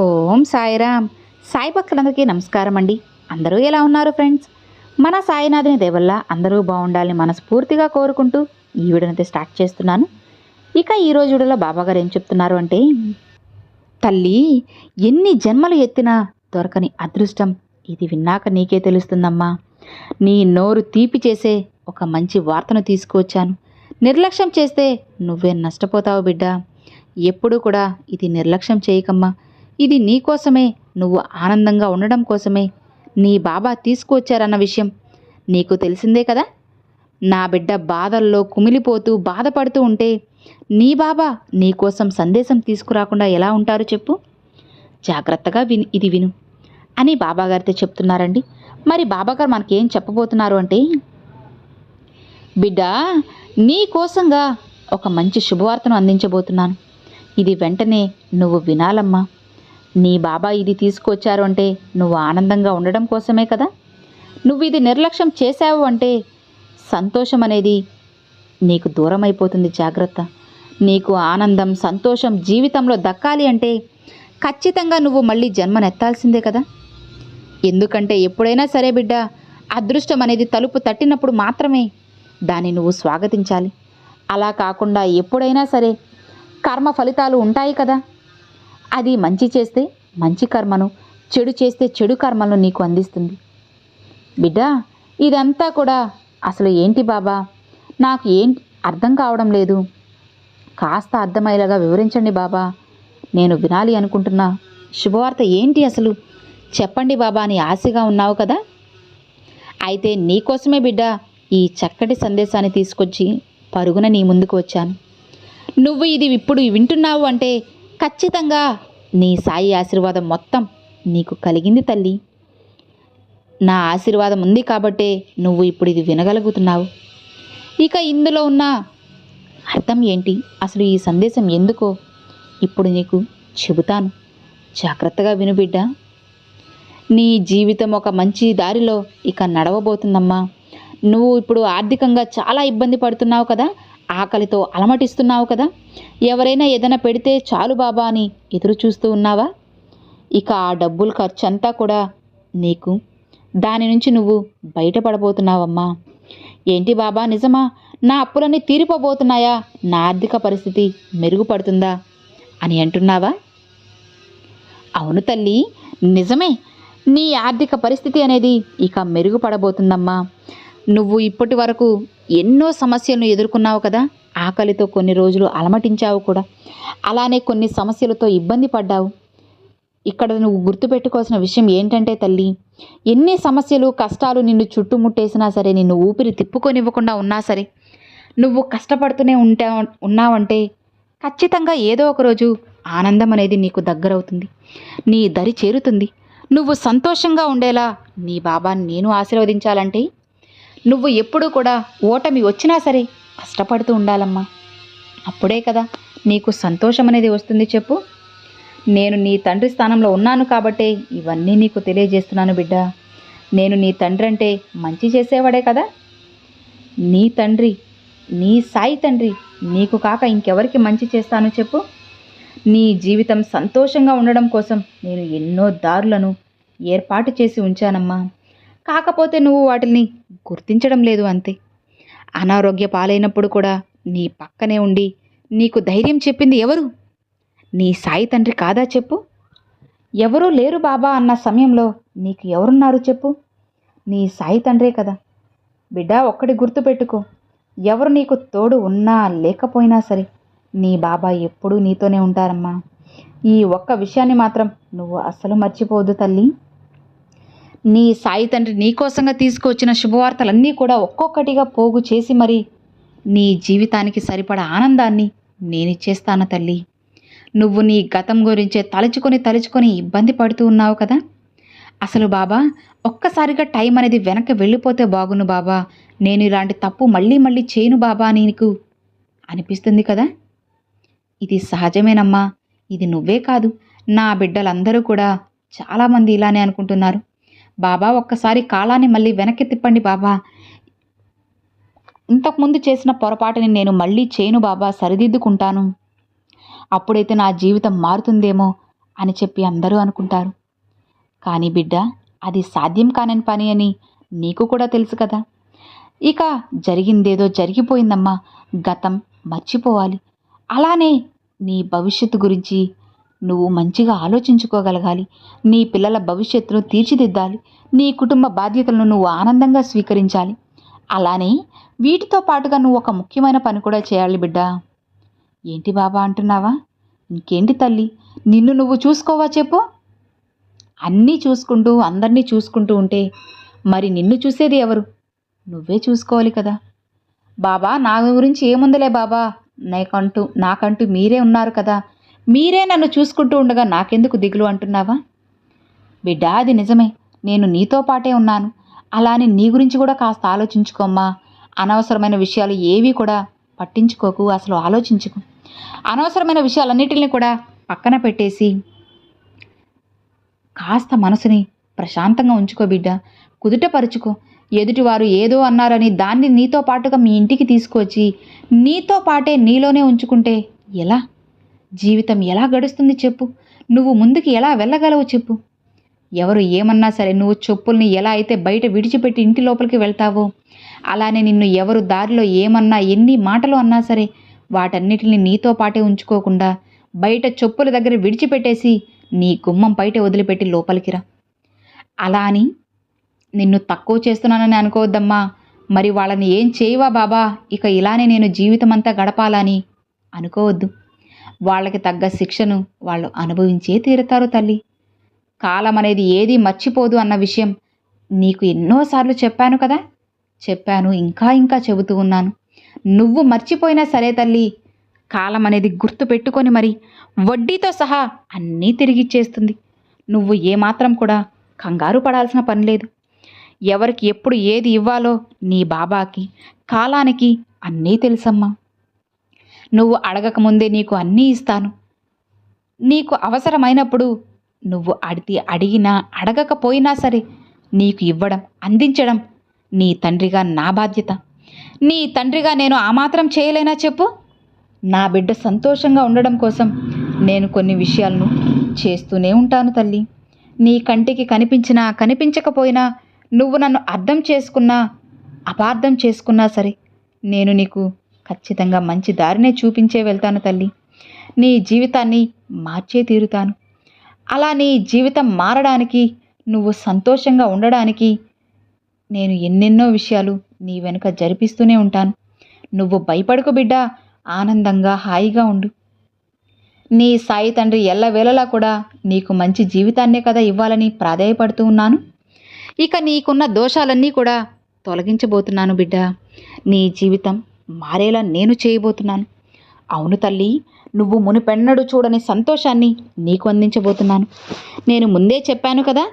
ఓం సాయిరామ్. సాయి భక్తులందరికీ నమస్కారం అండి. అందరూ ఎలా ఉన్నారు ఫ్రెండ్స్? మన సాయినాథుని దేవల్ల అందరూ బాగుండాలని మనస్ఫూర్తిగా కోరుకుంటూ ఈ వీడియోనైతే స్టార్ట్ చేస్తున్నాను. ఇక ఈరోజు వీడియోలో బాబాగారు ఏం చెప్తున్నారు అంటే, తల్లి, ఎన్ని జన్మలు ఎత్తినా దొరకని అదృష్టం ఇది విన్నాక నీకే తెలుస్తుందమ్మా. నీ నోరు తీపి చేసే ఒక మంచి వార్తను తీసుకువచ్చాను. నిర్లక్ష్యం చేస్తే నువ్వే నష్టపోతావు బిడ్డ. ఎప్పుడూ కూడా ఇది నిర్లక్ష్యం చేయకమ్మా. ఇది నీ కోసమే, నువ్వు ఆనందంగా ఉండడం కోసమే నీ బాబా తీసుకువచ్చారన్న విషయం నీకు తెలిసిందే కదా. నా బిడ్డ బాధల్లో కుమిలిపోతూ బాధపడుతూ ఉంటే నీ బాబా నీ కోసం సందేశం తీసుకురాకుండా ఎలా ఉంటారు చెప్పు. జాగ్రత్తగా ఇది విను అని బాబాగారితో చెప్తున్నారండి. మరి బాబాగారు మనకేం చెప్పబోతున్నారు అంటే, బిడ్డ, నీ కోసంగా ఒక మంచి శుభవార్తను అందించబోతున్నాను. ఇది వెంటనే నువ్వు వినాలమ్మా. నీ బాబా ఇది తీసుకొచ్చారు అంటే నువ్వు ఆనందంగా ఉండడం కోసమే కదా. నువ్వు ఇది నిర్లక్ష్యం చేశావు అంటే సంతోషం అనేది నీకు దూరం అయిపోతుంది. జాగ్రత్త. నీకు ఆనందం, సంతోషం జీవితంలో దక్కాలి అంటే ఖచ్చితంగా నువ్వు మళ్ళీ జన్మనెత్తాల్సిందే కదా. ఎందుకంటే ఎప్పుడైనా సరే బిడ్డ, అదృష్టం అనేది తలుపు తట్టినప్పుడు మాత్రమే దాన్ని నువ్వు స్వాగతించాలి. అలా కాకుండా ఎప్పుడైనా సరే కర్మ ఫలితాలు ఉంటాయి కదా. అది మంచి చేస్తే మంచి కర్మను, చెడు చేస్తే చెడు కర్మలను నీకు అందిస్తుంది. బిడ్డ, ఇదంతా కూడా అసలు ఏంటి బాబా, నాకు ఏంటి అర్థం కావడం లేదు, కాస్త అర్థమయ్యేలాగా వివరించండి బాబా, నేను వినాలి అనుకుంటున్నా శుభవార్త ఏంటి అసలు చెప్పండి బాబా అని ఆశగా ఉన్నావు కదా. అయితే నీకోసమే బిడ్డ ఈ చక్కటి సందేశాన్ని తీసుకొచ్చి పరుగున నీ ముందుకు వచ్చాను. నువ్వు ఇది ఇప్పుడు వింటున్నావు అంటే ఖచ్చితంగా నీ సాయి ఆశీర్వాదం మొత్తం నీకు కలిగింది తల్లి. నా ఆశీర్వాదం ఉంది కాబట్టే నువ్వు ఇప్పుడు ఇది వినగలుగుతున్నావు. ఇక ఇందులో ఉన్న అర్థం ఏంటి, అసలు ఈ సందేశం ఎందుకో ఇప్పుడు నీకు చెబుతాను. జాగ్రత్తగా విను బిడ్డ. నీ జీవితం ఒక మంచి దారిలో ఇక నడవబోతుందమ్మా. నువ్వు ఇప్పుడు ఆర్థికంగా చాలా ఇబ్బంది పడుతున్నావు కదా, ఆకలితో అలమటిస్తున్నావు కదా. ఎవరైనా ఏదైనా పెడితే చాలు బాబా అని ఎదురు చూస్తూ ఉన్నావా? ఇక ఆ డబ్బుల ఖర్చు అంతా కూడా నీకు, దాని నుంచి నువ్వు బయటపడబోతున్నావమ్మా. ఏంటి బాబా, నిజమా? నా అప్పులన్నీ తీరిపోబోతున్నాయా? నా ఆర్థిక పరిస్థితి మెరుగుపడుతుందా అని అంటున్నావా? అవును తల్లి, నిజమే. నీ ఆర్థిక పరిస్థితి అనేది ఇక మెరుగుపడబోతుందమ్మా. నువ్వు ఇప్పటి వరకు ఎన్నో సమస్యలను ఎదుర్కొన్నావు కదా. ఆకలితో కొన్ని రోజులు అలమటించావు కూడా. అలానే కొన్ని సమస్యలతో ఇబ్బంది పడ్డావు. ఇక్కడ నువ్వు గుర్తుపెట్టుకోవాల్సిన విషయం ఏంటంటే తల్లి, ఎన్ని సమస్యలు, కష్టాలు నిన్ను చుట్టుముట్టేసినా సరే, నిన్ను ఊపిరి తిప్పుకొనివ్వకుండా ఉన్నా సరే, నువ్వు కష్టపడుతూనే ఉన్నావంటే ఖచ్చితంగా ఏదో ఒక రోజు ఆనందం అనేది నీకు దగ్గరవుతుంది, నీ దరి చేరుతుంది. నువ్వు సంతోషంగా ఉండేలా నీ బాబాని నేను ఆశీర్వదించాలంటే నువ్వు ఎప్పుడూ కూడా ఓటమి వచ్చినా సరే కష్టపడుతూ ఉండాలమ్మా. అప్పుడే కదా నీకు సంతోషం అనేది వస్తుంది చెప్పు. నేను నీ తండ్రి స్థానంలో ఉన్నాను కాబట్టే ఇవన్నీ నీకు తెలియజేస్తున్నాను బిడ్డ. నేను నీ తండ్రి అంటే మంచి చేసేవాడే కదా. నీ తండ్రి, నీ సాయి తండ్రి, నీకు కాక ఇంకెవరికి మంచి చేస్తాను చెప్పు. నీ జీవితం సంతోషంగా ఉండడం కోసం నేను ఎన్నో దారులను ఏర్పాటు చేసి ఉంచానమ్మా. కాకపోతే నువ్వు వాటిని గుర్తించడం లేదు అంతే. అనారోగ్య పాలైనప్పుడు కూడా నీ పక్కనే ఉండి నీకు ధైర్యం చెప్పింది ఎవరు? నీ సాయి తండ్రి కాదా చెప్పు. ఎవరూ లేరు బాబా అన్న సమయంలో నీకు ఎవరున్నారు చెప్పు? నీ సాయి తండ్రే కదా. బిడ్డ, ఒక్కటి గుర్తుపెట్టుకో, ఎవరు నీకు తోడు ఉన్నా లేకపోయినా సరే నీ బాబా ఎప్పుడూ నీతోనే ఉంటారమ్మా. ఈ ఒక్క విషయాన్ని మాత్రం నువ్వు అస్సలు మర్చిపోవద్దు తల్లి. నీ సాయి తండ్రి నీకోసంగా తీసుకువచ్చిన శుభవార్తలన్నీ కూడా ఒక్కొక్కటిగా పోగు చేసి మరి నీ జీవితానికి సరిపడా ఆనందాన్ని నేనిచ్చేస్తాను తల్లి. నువ్వు నీ గతం గురించే తలుచుకొని ఇబ్బంది పడుతూ ఉన్నావు కదా. అసలు బాబా, ఒక్కసారిగా టైం అనేది వెనక్కి వెళ్ళిపోతే బాగును బాబా, నేను ఇలాంటి తప్పు మళ్ళీ మళ్ళీ చేయను బాబా అని నీకు అనిపిస్తుంది కదా. ఇది సహజమేనమ్మా. ఇది నువ్వే కాదు, నా బిడ్డలందరూ కూడా చాలామంది ఇలానే అనుకుంటున్నారు. బాబా, ఒక్కసారి కాలాన్ని మళ్ళీ వెనక్కి తిప్పండి బాబా. ఇంతకుముందు చేసిన పొరపాటుని నేను మళ్ళీ చేయను బాబా, సరిదిద్దుకుంటాను. అప్పుడైతే నా జీవితం మారుతుందేమో అని చెప్పి అందరూ అనుకుంటారు. కానీ బిడ్డ, అది సాధ్యం కాని పని అని నీకు కూడా తెలుసు కదా. ఇక జరిగిందేదో జరిగిపోయిందమ్మా, గతం మర్చిపోవాలి. అలానే నీ భవిష్యత్తు గురించి నువ్వు మంచిగా ఆలోచించుకోగలగాలి. నీ పిల్లల భవిష్యత్తును తీర్చిదిద్దాలి. నీ కుటుంబ బాధ్యతలను నువ్వు ఆనందంగా స్వీకరించాలి. అలానే వీటితో పాటుగా నువ్వు ఒక ముఖ్యమైన పని కూడా చేయాలి బిడ్డ. ఏంటి బాబా అంటున్నావా? ఇంకేంటి తల్లి, నిన్ను నువ్వు చూసుకోవా చెప్పు. అన్నీ చూసుకుంటూ అందరినీ చూసుకుంటూ ఉంటే మరి నిన్ను చూసేది ఎవరు? నువ్వే చూసుకోవాలి కదా. బాబా, నా గురించి ఏముందిలే బాబా, నాకంటూ మీరే ఉన్నారు కదా, మీరే నన్ను చూసుకుంటూ ఉండగా నాకెందుకు దిగులు అంటున్నావా? బిడ్డ, అది నిజమే, నేను నీతో పాటే ఉన్నాను. అలానే నీ గురించి కూడా కాస్త ఆలోచించుకోమ్మా. అనవసరమైన విషయాలు ఏవి కూడా పట్టించుకోకు, అసలు ఆలోచించుకు. అనవసరమైన విషయాలన్నిటిని కూడా పక్కన పెట్టేసి కాస్త మనసుని ప్రశాంతంగా ఉంచుకో బిడ్డ. కుదుటపరుచుకో. ఎదుటివారు ఏదో అన్నారని దాన్ని నీతో పాటుగా మీ ఇంటికి తీసుకొచ్చి నీతో పాటే నీలోనే ఉంచుకుంటే ఎలా? జీవితం ఎలా గడుస్తుంది చెప్పు? నువ్వు ముందుకు ఎలా వెళ్ళగలవు చెప్పు? ఎవరు ఏమన్నా సరే నువ్వు చెప్పుల్ని ఎలా అయితే బయట విడిచిపెట్టి ఇంటి లోపలికి వెళ్తావో, అలానే నిన్ను ఎవరు దారిలో ఏమన్నా ఎన్ని మాటలు అన్నా సరే వాటన్నిటిని నీతో పాటే ఉంచుకోకుండా బయట చెప్పుల దగ్గర విడిచిపెట్టేసి నీ గుమ్మం బయట వదిలిపెట్టి లోపలికి రా. అలా అని నిన్ను తక్కువ చేస్తున్నానని అనుకోవద్దమ్మా. మరి వాళ్ళని ఏం చేయవా బాబా, ఇక ఇలానే నేను జీవితం అంతా గడపాలని అనుకోవద్దు. వాళ్ళకి తగ్గ శిక్షను వాళ్ళు అనుభవించే తీరుతారు తల్లి. కాలం అనేది ఏది మర్చిపోదు అన్న విషయం నీకు ఎన్నోసార్లు చెప్పాను కదా. చెప్పాను, ఇంకా ఇంకా చెబుతూ ఉన్నాను. నువ్వు మర్చిపోయినా సరే తల్లి, కాలం అనేది గుర్తు పెట్టుకొని మరి వడ్డీతో సహా అన్నీ తిరిగిచ్చేస్తుంది. నువ్వు ఏమాత్రం కూడా కంగారు పడాల్సిన పని లేదు. ఎవరికి ఎప్పుడు ఏది ఇవ్వాలో నీ బాబాకి కాలానికి అన్నీ తెలుసమ్మా. నువ్వు అడగకముందే నీకు అన్నీ ఇస్తాను. నీకు అవసరమైనప్పుడు నువ్వు అడిగినా అడగకపోయినా సరే నీకు ఇవ్వడం, అందించడం నీ తండ్రిగా నా బాధ్యత. నీ తండ్రిగా నేను ఆ మాత్రం చేయలేనా చెప్పు? నా బిడ్డ సంతోషంగా ఉండడం కోసం నేను కొన్ని విషయాలను చేస్తూనే ఉంటాను తల్లి. నీ కంటికి కనిపించినా కనిపించకపోయినా, నువ్వు నన్ను అర్థం చేసుకున్నా అపార్థం చేసుకున్నా సరే నేను నీకు ఖచ్చితంగా మంచి దారినే చూపించే వెళ్తాను తల్లి. నీ జీవితాన్ని మార్చే తీరుతాను. అలా నీ జీవితం మారడానికి, నువ్వు సంతోషంగా ఉండడానికి నేను ఎన్నెన్నో విషయాలు నీ వెనుక జరిపిస్తూనే ఉంటాను. నువ్వు భయపడకు బిడ్డ, ఆనందంగా హాయిగా ఉండు. నీ సాయి తండ్రి ఎల్లవేళలా కూడా నీకు మంచి జీవితాన్నే కదా ఇవ్వాలని ప్రాధేయపడుతూ ఉన్నాను. ఇక నీకున్న దోషాలన్నీ కూడా తొలగించబోతున్నాను బిడ్డ. నీ జీవితం మారేలా నేను చేయబోతున్నాను. అవును తల్లి, నువ్వు మునుపెన్నడూ చూడని సంతోషాన్ని నీకు అందించబోతున్నాను. నేను ముందే చెప్పాను కదా,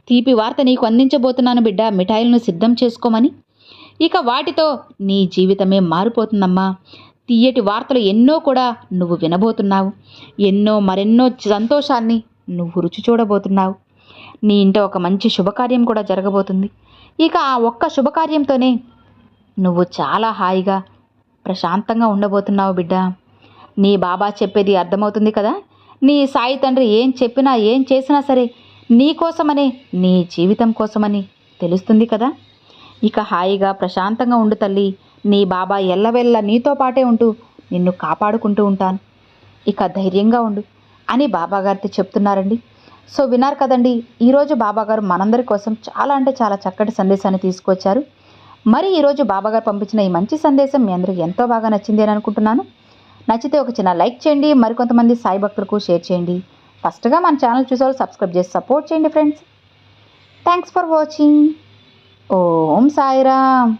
తీపి వార్త నీకు అందించబోతున్నాను బిడ్డ. మిఠాయిలను సిద్ధం చేసుకోమని. ఇక వాటితో నీ జీవితమే మారిపోతుందమ్మా. తీయటి వార్తలు ఎన్నో కూడా నువ్వు వినబోతున్నావు. మరెన్నో సంతోషాన్ని నువ్వు రుచి చూడబోతున్నావు. నీ ఇంట ఒక మంచి శుభకార్యం కూడా జరగబోతుంది. ఇక ఆ ఒక్క శుభకార్యంతోనే నువ్వు చాలా హాయిగా ప్రశాంతంగా ఉండబోతున్నావు బిడ్డ. నీ బాబా చెప్పేది అర్థమవుతుంది కదా. నీ సాయి తండ్రి ఏం చెప్పినా ఏం చేసినా సరే నీ కోసమనే, నీ జీవితం కోసమని తెలుస్తుంది కదా. ఇక హాయిగా ప్రశాంతంగా ఉండు తల్లి. నీ బాబా ఎల్లవెల్ల నీతో పాటే ఉంటూ నిన్ను కాపాడుకుంటూ ఉంటాను. ఇక ధైర్యంగా ఉండు అని బాబాగారితో చెప్తున్నారండి. సో విన్నారు కదండి, ఈరోజు బాబాగారు మనందరి కోసం చాలా అంటే చాలా చక్కటి సందేశాన్ని తీసుకొచ్చారు. మరి ఈరోజు బాబాగారు పంపించిన ఈ మంచి సందేశం మీ అందరికీ ఎంతో బాగా నచ్చింది అని అనుకుంటున్నాను. నచ్చితే ఒక చిన్న లైక్ చేయండి, మరికొంతమంది సాయి భక్తులకు షేర్ చేయండి. ఫస్ట్గా మన ఛానల్ చూసేవాళ్ళు సబ్స్క్రైబ్ చేసి సపోర్ట్ చేయండి friends. Thanks for watching. Om Sairam.